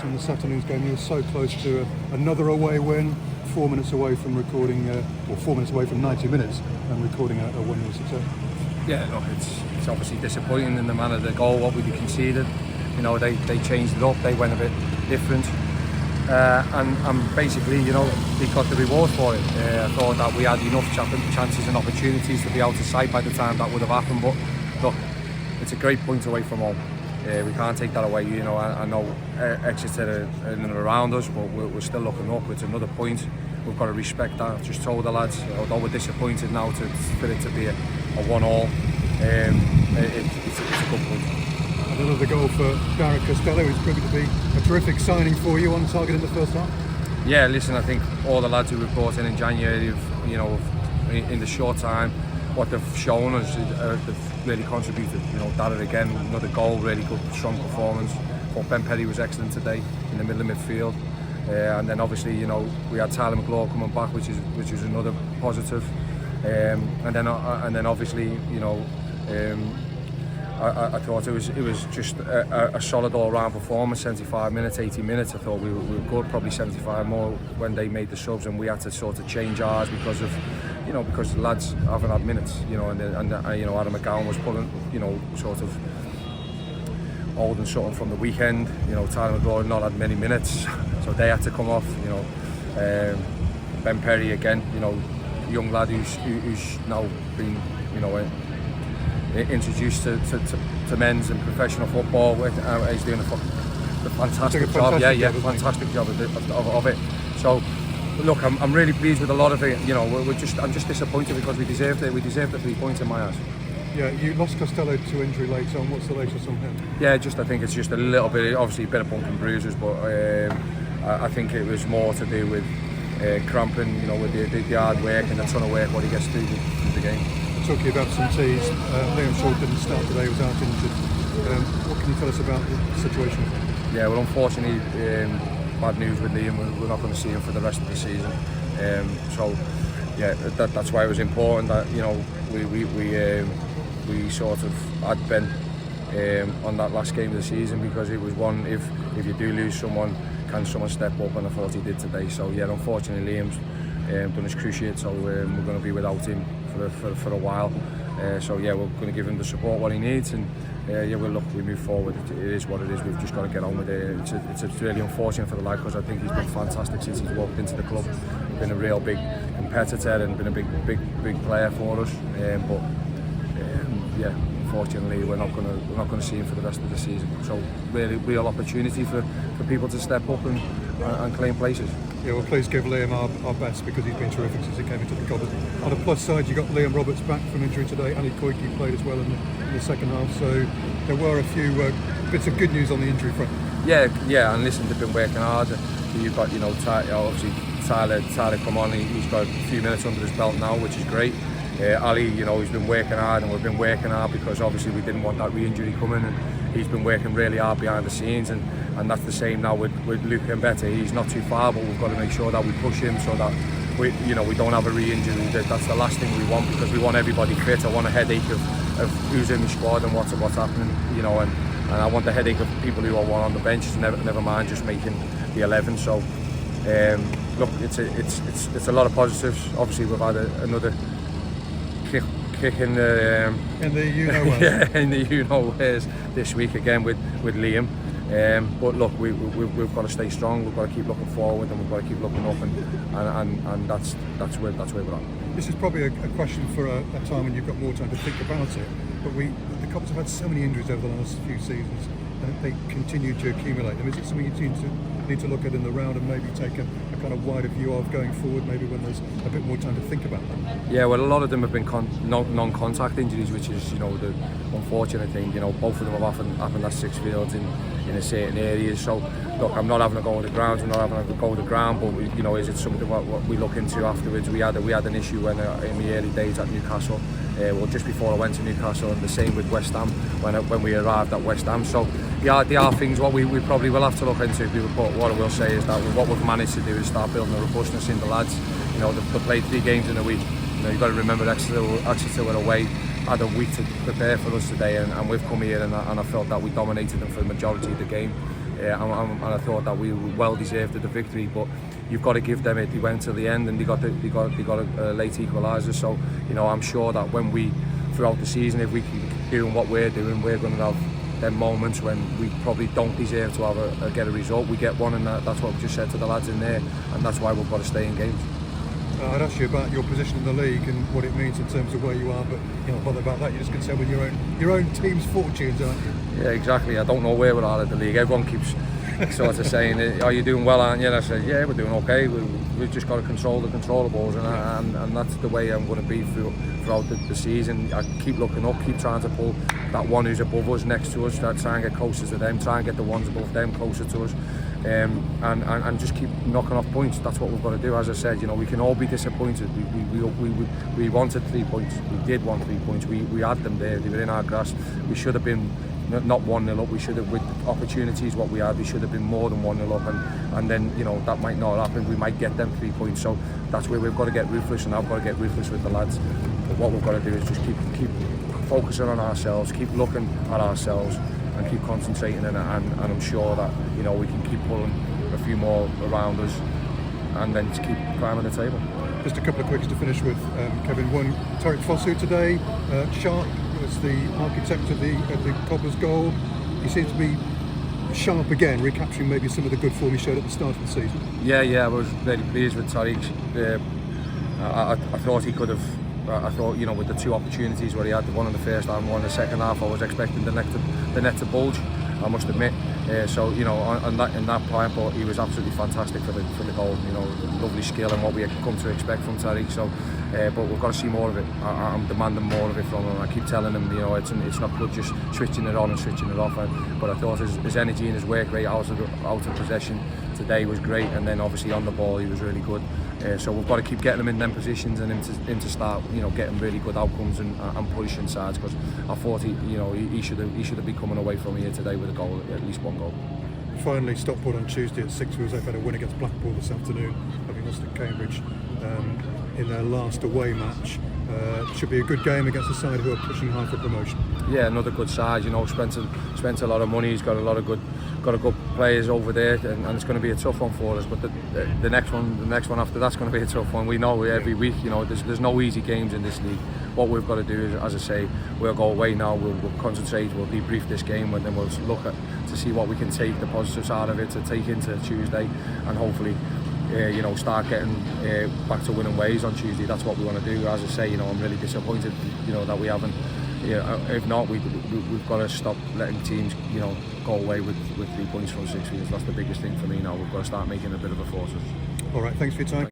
from this afternoon's game. You were so close to another away win, 4 minutes away from recording, or 4 minutes away from 90 minutes and recording a 1-0 success. Yeah, look, it's obviously disappointing in the manner of the goal, what we conceded. You know, they changed it up, they went a bit different. And basically, you know, we got the reward for it. I thought that we had enough chances and opportunities to be out of sight by the time that would have happened. But look, it's a great point away from home. We can't take that away. You know, I know Exeter are in and around us, but we're still looking up. It's another point. We've got to respect that. I've just told the lads, although we're disappointed now for it to be a 1-1, it's a good point. Another goal for Darren Costello, who's proving to be a terrific signing for you, on target in the first half. Yeah, listen, I think all the lads who were brought in January, you know, in the short time, what they've shown us, they've really contributed. You know, Darren again, another goal, really good, strong performance. I thought Ben Perry was excellent today in the middle of midfield. And then obviously, you know, we had Tyler McLaughlin coming back, which is another positive. And then obviously, you know, I thought it was just a solid all-round performance. 75 minutes, 80 minutes. I thought we were good, probably 75 more when they made the subs, and we had to sort of change ours because the lads haven't had minutes. You know, and you know, Adam McGowan was pulling, you know, sort of holding something from the weekend. You know, Tyler McLaughlin not had many minutes, so they had to come off. You know, Ben Perry again. You know, young lad who's now been, you know, introduced to men's and professional football. He's doing a fantastic job. Fantastic job of it. So look, I'm really pleased with a lot of it. You know, I'm just disappointed because we deserved it. We deserved the 3 points in my eyes. Yeah, you lost Costello to injury late on. What's the latest on him? Yeah, I think it's just a little bit, obviously a bit of bump and bruises, but I think it was more to do with cramping, you know, with the hard work and the ton of work what he gets through the game. Talking about absentees, Liam Shaw didn't start today, was out injured. What can you tell us about the situation? Yeah, well, unfortunately, bad news with Liam. We're not going to see him for the rest of the season. So, yeah, that's why it was important that, you know, we sort of had Ben on that last game of the season, because it was one, if you do lose someone, can someone step up, and I thought he did today. So yeah, unfortunately Liam's done his cruciate, so we're going to be without him for a while. So yeah, we're going to give him the support what he needs, and yeah, we move forward. It is what it is. We've just got to get on with it. It's really unfortunate for the lad, because I think he's been fantastic since he's walked into the club. Been a real big competitor and been a big player for us. But yeah, unfortunately we're not going to see him for the rest of the season. So really real opportunity for people to step up and claim places. Yeah, well, please give Liam our best, because he's been terrific since he came into the club. On the plus side, you got Liam Roberts back from injury today. Ali Koiki played as well in the second half, so there were a few bits of good news on the injury front. Yeah, and listen, they've been working hard. You've got, you know, obviously Tyler come on. He's got a few minutes under his belt now, which is great. Ali, you know, he's been working hard, and we've been working hard because obviously we didn't want that re-injury coming, and he's been working really hard behind the scenes, and that's the same now with Luke Mbete. He's not too far, but we've got to make sure that we push him so that we don't have a re-injury. That's the last thing we want, because we want everybody fit. I want a headache of who's in the squad and what's happening, you know, and I want the headache of people who are on the bench, never mind just making the 11. So look, it's a lot of positives. Obviously we've had another kick in the you-know-wheres. Yeah, in the you-know-wheres this week again with Liam. But look, we've got to stay strong. We've got to keep looking forward, and we've got to keep looking up, and that's where we're at. This is probably a question for a time when you've got more time to think about it. But the Cobs have had so many injuries over the last few seasons, and they continue to accumulate them. Is it something you need to look at in the round, and maybe take a kind of wider view of going forward, maybe when there's a bit more time to think about them? Yeah, well, a lot of them have been non-contact injuries, which is, you know, the unfortunate thing. You know, both of them have happened at six fields in a certain areas. So look, I'm not having a go on the ground. We're not having a go on the ground, but you know, is it something what we look into afterwards? We had an issue when in the early days at Newcastle. Well, just before I went to Newcastle, and the same with West Ham when we arrived at West Ham. So yeah, there are things what we probably will have to look into. But what I will say is that what we've managed to do is start building a robustness in the lads. You know, they've played 3 games in a week. You know, you've got to remember Exeter were away, had a week to prepare for us today, and we've come here and I felt that we dominated them for the majority of the game. and I thought that we well deserved the victory. But you've got to give them it. They went to the end and they got a late equaliser. So I'm sure that when we throughout the season, if we keep doing what we're doing, we're going to have them moments when we probably don't deserve to have get a result. We get one, and that's what we just said to the lads in there, and that's why we've got to stay in games. I'd ask you about your position in the league and what it means in terms of where you are, but you're not bothered about that. You're just concerned with your own team's fortunes, aren't you? Yeah, exactly. I don't know where we are at the league. Everyone keeps sort of saying, "Are you doing well, aren't you?" And I said, "Yeah, we're doing okay. We've just got to control the controllables," and that's the way I'm going to be throughout the season. I keep looking up, keep trying to pull that one who's above us next to us, try and get closer to them, try and get the ones above them closer to us. And just keep knocking off points. That's what we've got to do. As I said, we can all be disappointed. We wanted 3 points. We did want 3 points. We had them there. They were in our grasp. We should have been not 1-0 up. We should have, with opportunities what we had, we should have been more than 1-0 up. And then that might not happen. We might get them 3 points. So that's where we've got to get ruthless, and I've got to get ruthless with the lads. But what we've got to do is just keep focusing on ourselves, keep looking at ourselves, and keep concentrating, and I'm sure that we can keep pulling a few more around us, and then just keep climbing the table. Just a couple of quicks to finish with, Kevin. One, Tariq Fosu today, sharp was the architect of the Cobblers' goal. He seems to be sharp again, recapturing maybe some of the good form he showed at the start of the season. Yeah, I was very pleased with Tariq. I thought he could have. I thought, with the 2 opportunities where he had, the one in the first half and one in the second half, I was expecting the net to bulge, I must admit. So in that point, but he was absolutely fantastic for the goal. Lovely skill and what we had come to expect from Tariq. So, but we've got to see more of it. I'm demanding more of it from him. I keep telling him, it's not good just switching it on and switching it off. But I thought his energy and his work rate out of possession today was great, and then obviously on the ball he was really good. So we've got to keep getting him in them positions and him to start, getting really good outcomes and pushing sides, because I thought he should have been coming away from here today with a goal, at least one goal. Finally, Stockport on Tuesday at 6. They've had a win against Blackpool this afternoon, having lost at Cambridge in their last away match. Should be a good game against a side who are pushing hard for promotion. Yeah, another good side. Spent a lot of money. He's got a good players over there, and it's going to be a tough one for us. But the next one after that's going to be a tough one. We know every week. There's no easy games in this league. What we've got to do is, as I say, we'll go away now. We'll concentrate. We'll debrief this game, and then we'll look to see what we can take the positives out of it to take into Tuesday, and hopefully. Start getting back to winning ways on Tuesday. That's what we want to do. As I say, I'm really disappointed, that we haven't. If not, we've got to stop letting teams, go away with 3 points from 6 fields. That's the biggest thing for me now. We've got to start making a bit of a force. All right, thanks for your time.